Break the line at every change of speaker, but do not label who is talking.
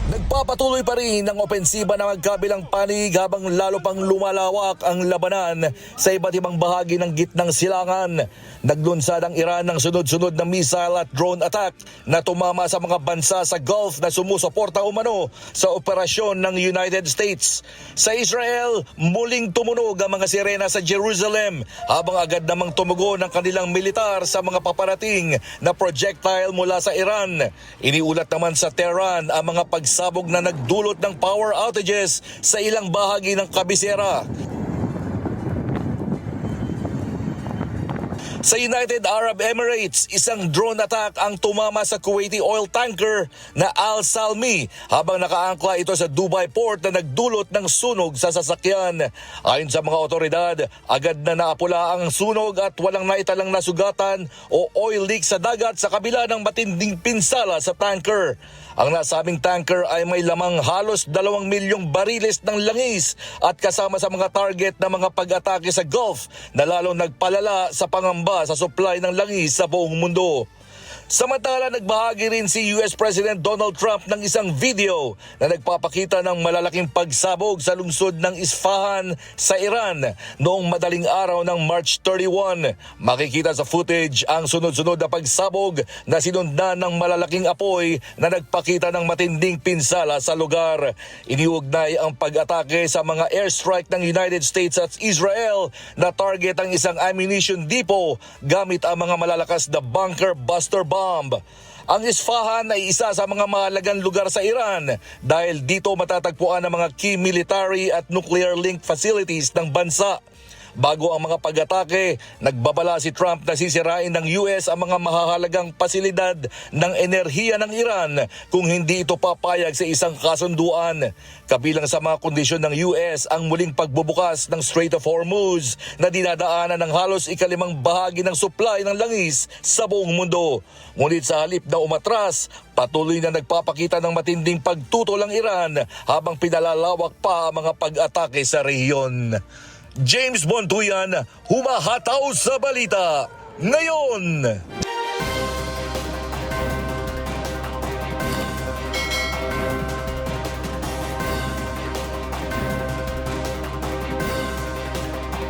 Nagpapatuloy pa rin ang opensiba ng magkabilang panig habang lalo pang lumalawak ang labanan sa iba't ibang bahagi ng gitnang silangan. Naglunsad ang Iran ng sunod-sunod na missile at drone attack na tumama sa mga bansa sa Gulf na sumusuporta umano sa operasyon ng United States. Sa Israel, muling tumunog ang mga sirena sa Jerusalem habang agad namang tumugon ang kanilang militar sa mga paparating na projectile mula sa Iran. Iniulat naman sa Tehran ang mga pagsabog na nagdulot ng power outages sa ilang bahagi ng kabisera. Sa United Arab Emirates, isang drone attack ang tumama sa Kuwaiti oil tanker na Al Salmi habang nakaangkla ito sa Dubai Port na nagdulot ng sunog sa sasakyan. Ayon sa mga otoridad, agad na naapula ang sunog at walang naitalang nasugatan o oil leak sa dagat sa kabila ng matinding pinsala sa tanker. Ang nasabing tanker ay may lamang halos 2 milyong bariles ng langis at kasama sa mga target na mga pag-atake sa Gulf na lalong nagpalala sa pangamba sa supply ng langis sa buong mundo. Samantala, nagbahagi rin si US President Donald Trump ng isang video na nagpapakita ng malalaking pagsabog sa lungsod ng Isfahan sa Iran noong madaling araw ng March 31. Makikita sa footage ang sunod-sunod na pagsabog na sinundan ng malalaking apoy na nagpakita ng matinding pinsala sa lugar. Iniugnay ang pag-atake sa mga airstrike ng United States at Israel na target ang isang ammunition depot gamit ang mga malalakas na bunker buster bomb. Ang Isfahan ay isa sa mga mahalagang lugar sa Iran dahil dito matatagpuan ang mga key military at nuclear linked facilities ng bansa. Bago ang mga pag-atake, nagbabala si Trump na sisirain ng US ang mga mahahalagang pasilidad ng enerhiya ng Iran kung hindi ito papayag sa isang kasunduan. Kabilang sa mga kondisyon ng US ang muling pagbubukas ng Strait of Hormuz na dinadaanan ng halos ikalimang bahagi ng supply ng langis sa buong mundo. Ngunit sa halip na umatras, patuloy na nagpapakita ng matinding pagtutol ang Iran habang pinalalawak pa ang mga pag-atake sa rehiyon. James Bontuyan, humahataw sa balita ngayon.